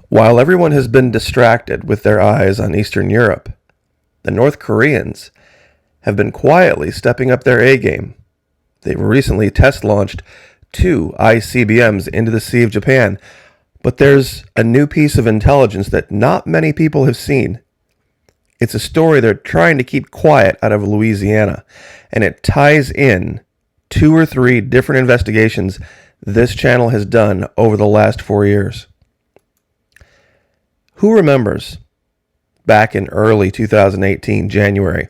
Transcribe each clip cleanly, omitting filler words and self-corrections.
While everyone has been distracted with their eyes on Eastern Europe, the North Koreans have been quietly stepping up their A game. They recently test launched 2 ICBMs into the Sea of Japan, but there's a new piece of intelligence that not many people have seen. It's a story they're trying to keep quiet out of Louisiana, and it ties in 2 or 3 different investigations this channel has done over the last 4 years. Who remembers back in early 2018, January,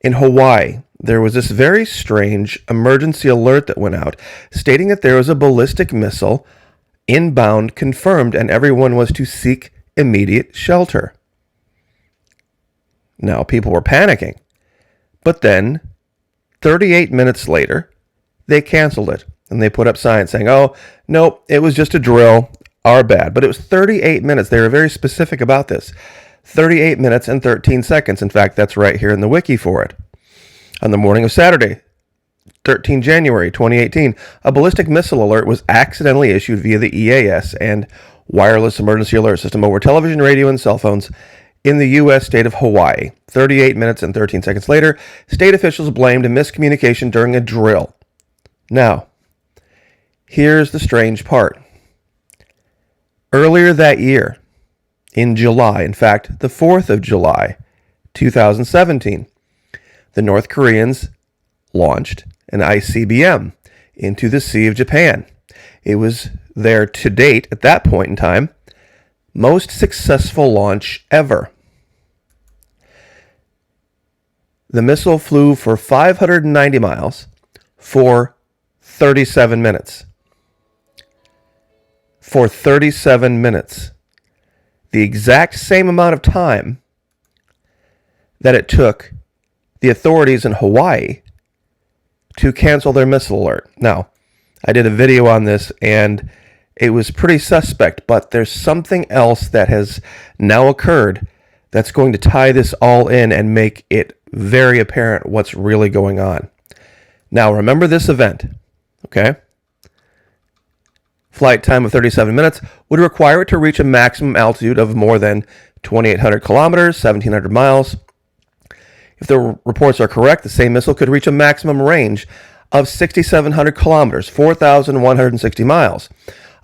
in Hawaii, there was this very strange emergency alert that went out stating that there was a ballistic missile inbound confirmed and everyone was to seek immediate shelter. Now, people were panicking, but then 38 minutes later, they canceled it and they put up signs saying, oh, no, it was just a drill, our bad. But it was 38 minutes. They were very specific about this. 38 minutes and 13 seconds. In fact, that's right here in the wiki for it. On the morning of Saturday, 13 January 2018, a ballistic missile alert was accidentally issued via the EAS and wireless emergency alert system over television, radio, and cell phones in the U.S. state of Hawaii. 38 minutes and 13 seconds later, state officials blamed a miscommunication during a drill. Now, here's the strange part. Earlier that year, in July, in fact, the 4th of July, 2017, the North Koreans launched an ICBM into the Sea of Japan. It was their, to date, at that point in time, most successful launch ever. The missile flew for 590 miles for 37 minutes. For 37 minutes. The exact same amount of time that it took the authorities in Hawaii to cancel their missile alert. Now, I did a video on this and it was pretty suspect, but there's something else that has now occurred that's going to tie this all in and make it very apparent what's really going on. Now, remember this event, okay? Flight time of 37 minutes would require it to reach a maximum altitude of more than 2,800 kilometers, 1,700 miles. If the reports are correct, the same missile could reach a maximum range of 6,700 kilometers, 4,160 miles.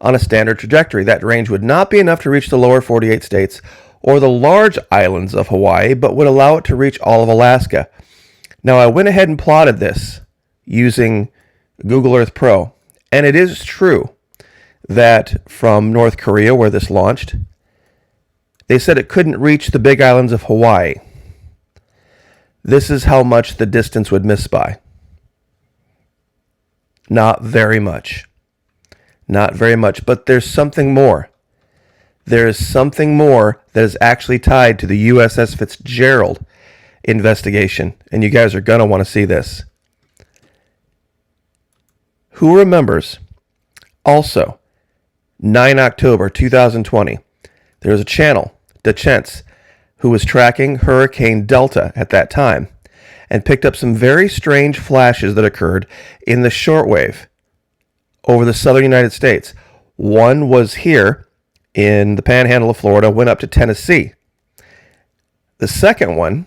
On a standard trajectory, that range would not be enough to reach the lower 48 states or the large islands of Hawaii, but would allow it to reach all of Alaska. Now, I went ahead and plotted this using Google Earth Pro, and it is true that from North Korea, where this launched, they said it couldn't reach the big islands of Hawaii. This is how much the distance would miss by. Not very much. Not very much, but there's something more. There is something more that is actually tied to the USS Fitzgerald investigation, and you guys are going to want to see this. Who remembers also 9 October 2020, there was a channel, Defense, who was tracking Hurricane Delta at that time and picked up some very strange flashes that occurred in the shortwave over the southern United States. One was here in the panhandle of Florida, went up to Tennessee. The second one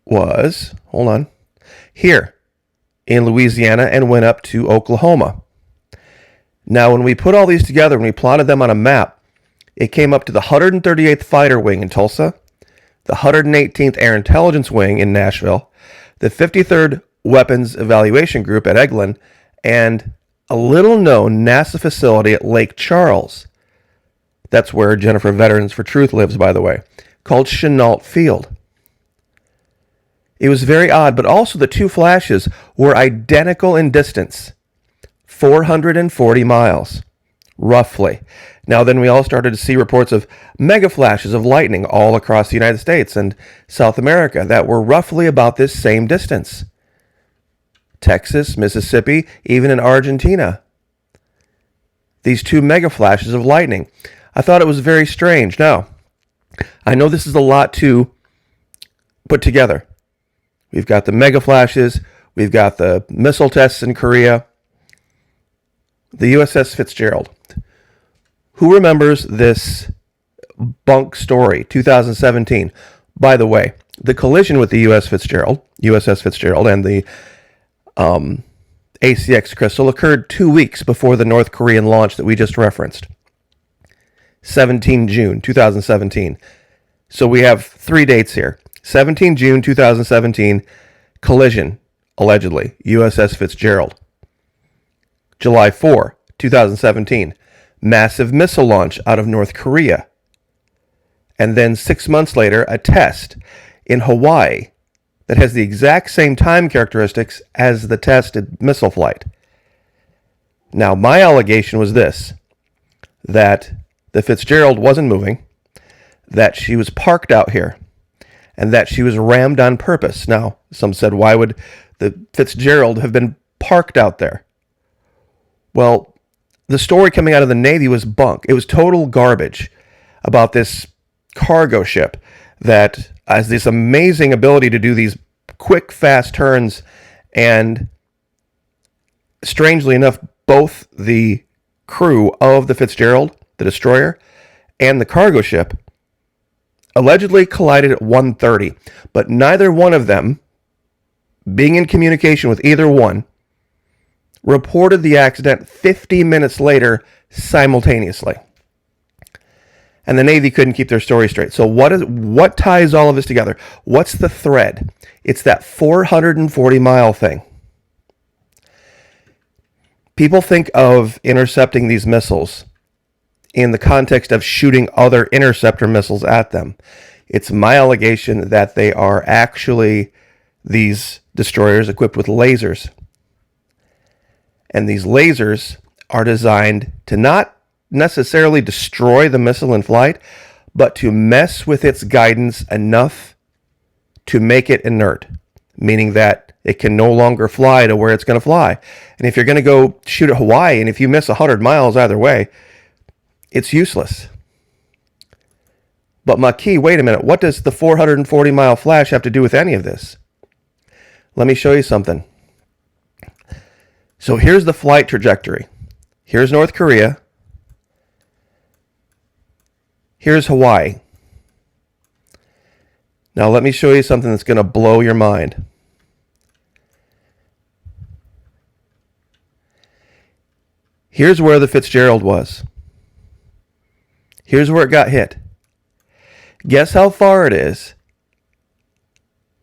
was, here in Louisiana and went up to Oklahoma. Now, when we put all these together, when we plotted them on a map, it came up to the 138th Fighter Wing in Tulsa, the 118th Air Intelligence Wing in Nashville, the 53rd Weapons Evaluation Group at Eglin, and a little-known NASA facility at Lake Charles. That's where Jennifer Veterans for Truth lives, by the way, called Chenault Field. It was very odd, but also the two flashes were identical in distance, 440 miles, roughly. Now, then we all started to see reports of mega flashes of lightning all across the United States and South America that were roughly about this same distance. Texas, Mississippi, even in Argentina. These two mega flashes of lightning. I thought it was very strange. Now, I know this is a lot to put together. We've got the mega flashes. We've got the missile tests in Korea. The USS Fitzgerald. Who remembers this bunk story, 2017? By the way, the collision with the USS Fitzgerald, and the ACX Crystal occurred 2 weeks before the North Korean launch that we just referenced. 17 June 2017. So we have 3 dates here. 17 June 2017, collision, allegedly, USS Fitzgerald. July 4, 2017, massive missile launch out of North Korea. And then 6 months later, a test in Hawaii that has the exact same time characteristics as the tested missile flight. Now, my allegation was this, that the Fitzgerald wasn't moving, that she was parked out here, and that she was rammed on purpose. Now, some said, why would the Fitzgerald have been parked out there? Well, the story coming out of the Navy was bunk. It was total garbage about this cargo ship that has this amazing ability to do these quick, fast turns, and strangely enough, both the crew of the Fitzgerald, the destroyer, and the cargo ship allegedly collided at 1:30, but neither one of them, being in communication with either one, reported the accident 50 minutes later simultaneously. And the Navy couldn't keep their story straight. So what ties all of this together? What's the thread? It's that 440-mile thing. People think of intercepting these missiles in the context of shooting other interceptor missiles at them. It's my allegation that they are actually these destroyers equipped with lasers. And these lasers are designed to not necessarily destroy the missile in flight, but to mess with its guidance enough to make it inert, meaning that it can no longer fly to where it's going to fly. And if you're going to go shoot at Hawaii, and if you miss 100 miles either way, it's useless. But Maki, wait a minute, what does the 440-mile flash have to do with any of this? Let me show you something. So here's the flight trajectory. Here's North Korea. Here's Hawaii. Now let me show you something that's going to blow your mind. Here's where the Fitzgerald was. Here's where it got hit. Guess how far it is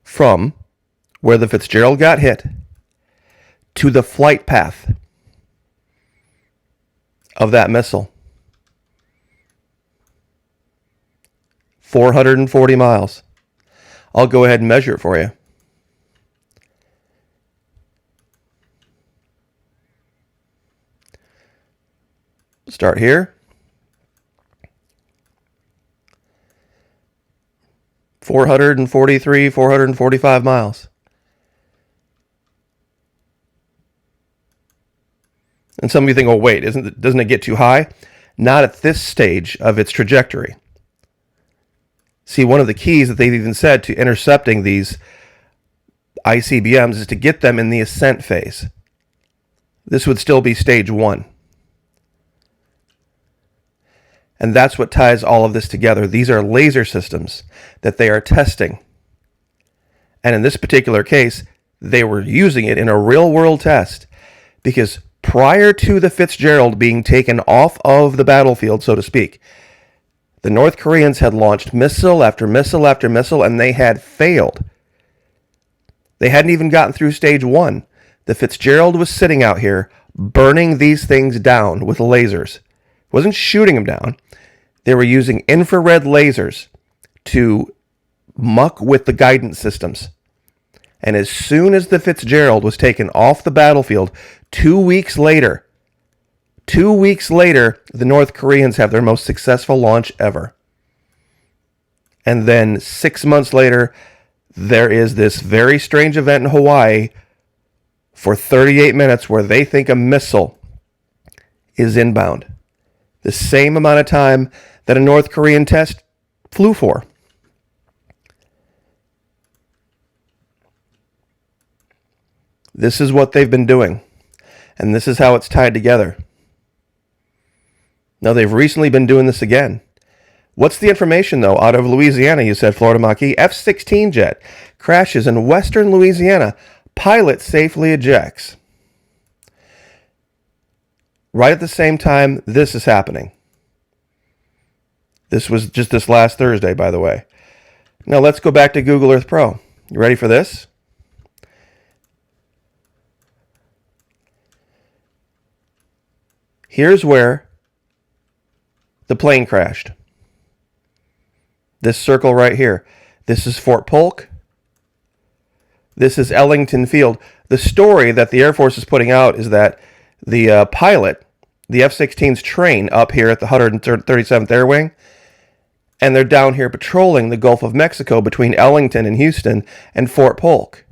from where the Fitzgerald got hit to the flight path of that missile. 440 miles. I'll go ahead and measure it for you. Start here. 443, 445 miles. And some of you think, oh, wait, doesn't it get too high? Not at this stage of its trajectory. See, one of the keys that they've even said to intercepting these ICBMs is to get them in the ascent phase. This would still be stage 1. And that's what ties all of this together. These are laser systems that they are testing. And in this particular case, they were using it in a real-world test because prior to the Fitzgerald being taken off of the battlefield, so to speak, the North Koreans had launched missile after missile after missile, and they had failed. They hadn't even gotten through stage 1. The Fitzgerald was sitting out here burning these things down with lasers. It wasn't shooting them down. They were using infrared lasers to muck with the guidance systems. And as soon as the Fitzgerald was taken off the battlefield, 2 weeks later, the North Koreans have their most successful launch ever. And then 6 months later, there is this very strange event in Hawaii for 38 minutes where they think a missile is inbound. The same amount of time that a North Korean test flew for. This is what they've been doing. And this is how it's tied together. Now, they've recently been doing this again. What's the information, though, out of Louisiana? You said Florida Maquis. F-16 jet crashes in western Louisiana. Pilot safely ejects. Right at the same time this is happening. This was just this last Thursday, by the way. Now, let's go back to Google Earth Pro. You ready for this? Here's where the plane crashed. This circle right here. This is Fort Polk. This is Ellington Field. The story that the Air Force is putting out is that the pilot, the F-16's train up here at the 137th Air Wing, and they're down here patrolling the Gulf of Mexico between Ellington and Houston and Fort Polk.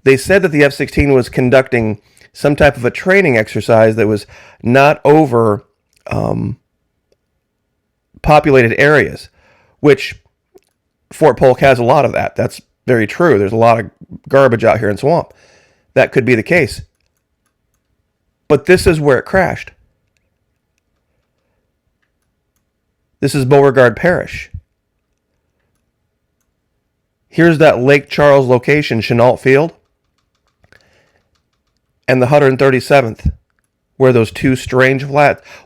They said that the F-16 was conducting some type of a training exercise that was not over populated areas, which Fort Polk has a lot of that. That's very true. There's a lot of garbage out here in swamp. That could be the case. But this is where it crashed. This is Beauregard Parish. Here's that Lake Charles location, Chenault Field, and the 137th, where those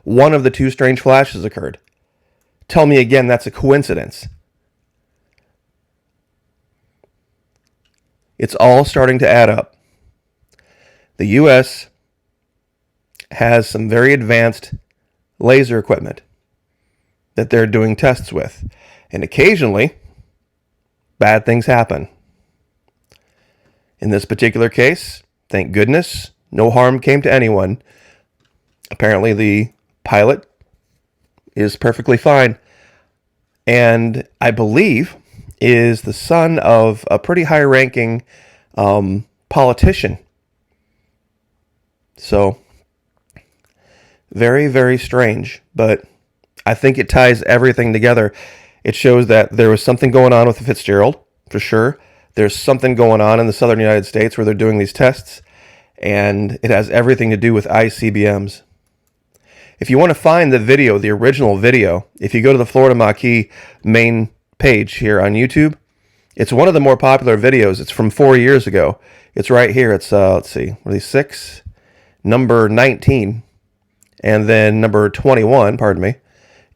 one of the two strange flashes occurred. Tell me again that's a coincidence. It's all starting to add up. The U.S. has some very advanced laser equipment that they're doing tests with. And occasionally, bad things happen. In this particular case, thank goodness, no harm came to anyone. Apparently, the pilot is perfectly fine. And I believe is the son of a pretty high-ranking politician. So, very, very strange. But I think it ties everything together. It shows that there was something going on with the Fitzgerald, for sure. There's something going on in the southern United States where they're doing these tests. And it has everything to do with ICBMs. If you want to find the video, the original video, if you go to the Florida Maquis main page here on YouTube, it's one of the more popular videos. It's from 4 years ago. It's right here. It's, let's see, what are these, 6? Number 19. And then number 21, pardon me,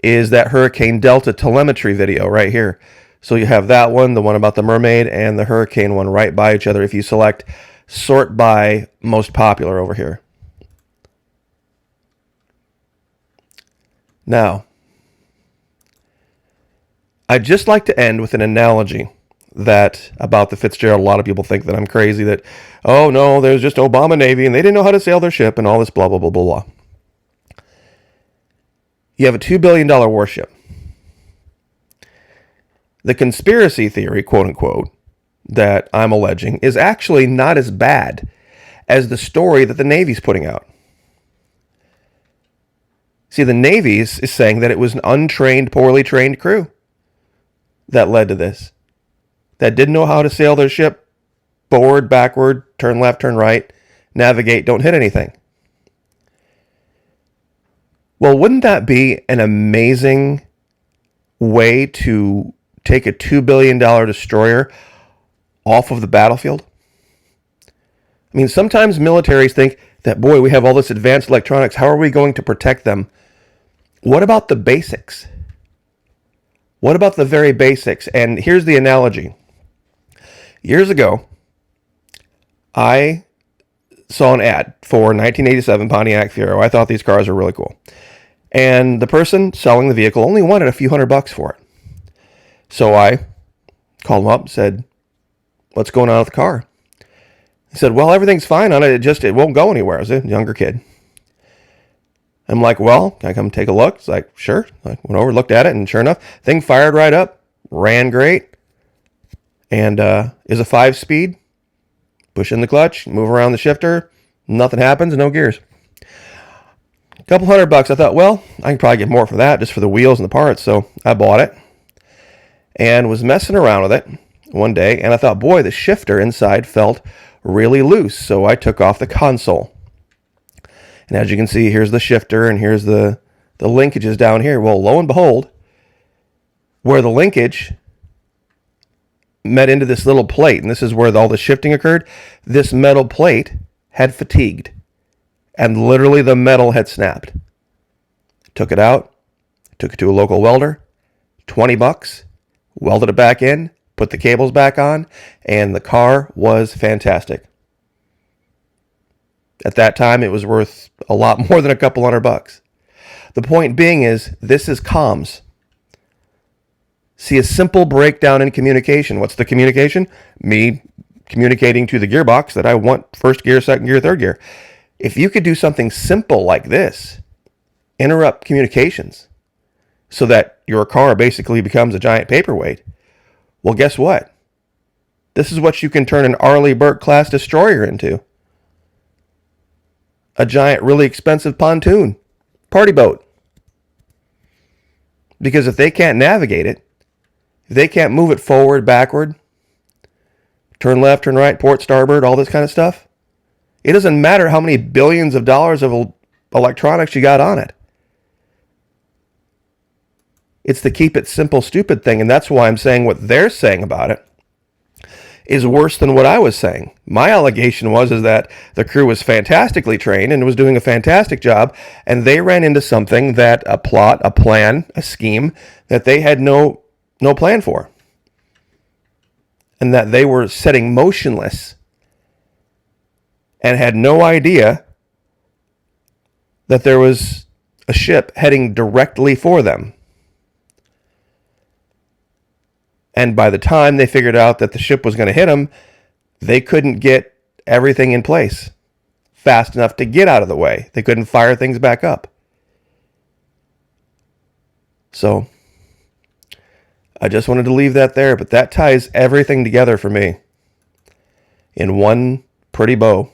is that Hurricane Delta telemetry video right here. So you have that one, the one about the mermaid, and the hurricane one right by each other if you select sort by most popular over here. Now, I'd just like to end with an analogy that about the Fitzgerald. A lot of people think that I'm crazy, that, oh no, there's just Obama Navy and they didn't know how to sail their ship and all this blah, blah, blah, blah, blah. You have a $2 billion warship. The conspiracy theory, quote unquote, that I'm alleging is actually not as bad as the story that the Navy's putting out. See, the Navy is saying that it was an untrained, poorly trained crew that led to this. That didn't know how to sail their ship forward, backward, turn left, turn right, navigate, don't hit anything. Well, wouldn't that be an amazing way to take a $2 billion destroyer off of the battlefield? I mean, sometimes militaries think that, boy, we have all this advanced electronics. How are we going to protect them? What about the basics? What about the very basics? And here's the analogy. Years ago, I saw an ad for 1987 Pontiac Fiero. I thought these cars were really cool. And the person selling the vehicle only wanted a few $100 for it. So I called him up and said, what's going on with the car? He said, well, everything's fine on it. It won't go anywhere. I was a younger kid. I'm like, well, can I come take a look? It's like, sure. I went over, looked at it, and sure enough, thing fired right up, ran great, and is a 5-speed. Push in the clutch, move around the shifter, nothing happens, no gears. A couple $100. I thought, well, I can probably get more for that, just for the wheels and the parts. So I bought it and was messing around with it one day, and I thought, boy, the shifter inside felt really loose. So I took off the console. And as you can see, here's the shifter and here's the linkages down here. Well, lo and behold, where the linkage met into this little plate, and this is where all the shifting occurred, this metal plate had fatigued. And literally the metal had snapped. Took it out, took it to a local welder, $20, welded it back in, put the cables back on, and the car was fantastic. At that time, it was worth a lot more than a couple $100. The point being is, this is comms. See, a simple breakdown in communication. What's the communication? Me communicating to the gearbox that I want first gear, second gear, third gear. If you could do something simple like this, interrupt communications so that your car basically becomes a giant paperweight, well, guess what? This is what you can turn an Arleigh Burke class destroyer into. A giant, really expensive pontoon party boat. Because if they can't navigate it, if they can't move it forward, backward, turn left, turn right, port, starboard, all this kind of stuff, it doesn't matter how many billions of dollars of electronics you got on it. It's the keep it simple, stupid thing, and that's why I'm saying what they're saying about it is worse than what I was saying. My allegation was that the crew was fantastically trained and was doing a fantastic job, and they ran into something that a plot, a plan, a scheme that they had no plan for, and that they were sitting motionless and had no idea that there was a ship heading directly for them. And by the time they figured out that the ship was going to hit them, they couldn't get everything in place fast enough to get out of the way. They couldn't fire things back up. So I just wanted to leave that there, but that ties everything together for me in one pretty bow.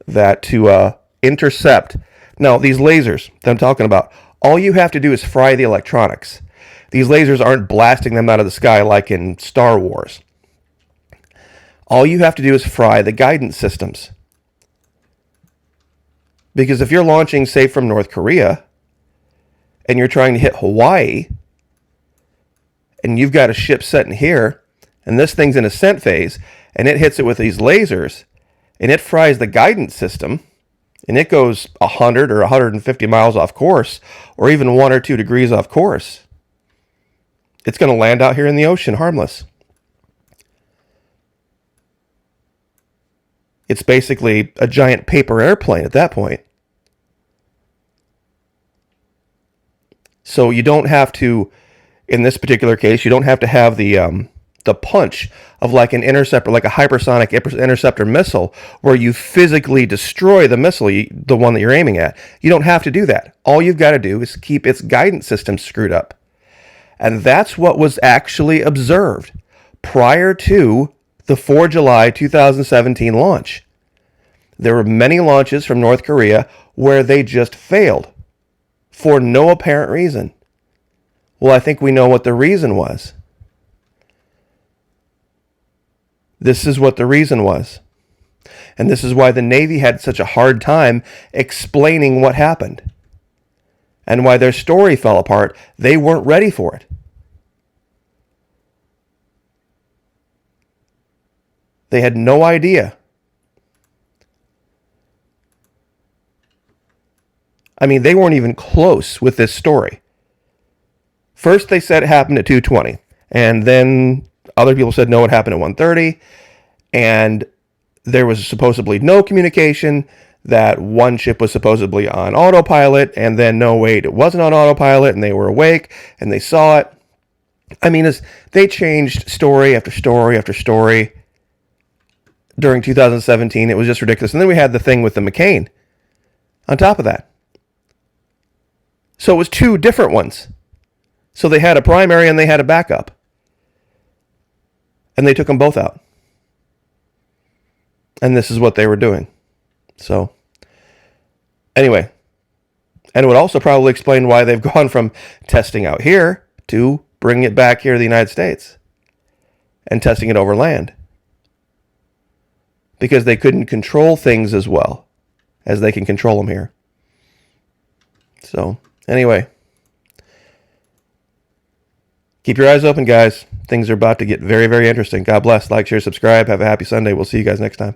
That to intercept. Now, these lasers that I'm talking about, all you have to do is fry the electronics. These lasers aren't blasting them out of the sky like in Star Wars. All you have to do is fry the guidance systems. Because if you're launching, say, from North Korea, and you're trying to hit Hawaii, and you've got a ship sitting here, and this thing's in ascent phase, and it hits it with these lasers, and it fries the guidance system, and it goes 100 or 150 miles off course, or even 1 or 2 degrees off course, it's going to land out here in the ocean harmless. It's basically a giant paper airplane at that point. So you don't have to, in this particular case, you don't have to have the punch of like an interceptor, like a hypersonic interceptor missile, where you physically destroy the missile, the one that you're aiming at. You don't have to do that. All you've got to do is keep its guidance system screwed up. And that's what was actually observed prior to the 4 July 2017 launch. There were many launches from North Korea where they just failed for no apparent reason. Well, I think we know what the reason was. This is what the reason was. And this is why the Navy had such a hard time explaining what happened. And why their story fell apart. They weren't ready for it. They had no idea. I mean, they weren't even close with this story. First, they said it happened at 2:20. And then other people said, no, it happened at 1:30. And there was supposedly no communication, that one ship was supposedly on autopilot, and then, no, wait, it wasn't on autopilot, and they were awake, and they saw it. I mean, they changed story after story after story during 2017. It was just ridiculous. And then we had the thing with the McCain on top of that. So it was 2 different ones. So they had a primary and they had a backup. And they took them both out. And this is what they were doing. So, anyway. And it would also probably explain why they've gone from testing out here to bringing it back here to the United States. And testing it over land. because they couldn't control things as well as they can control them here. So, anyway, keep your eyes open, guys. Things are about to get very, very interesting. God bless. Like, share, subscribe. Have a happy Sunday. We'll see you guys next time.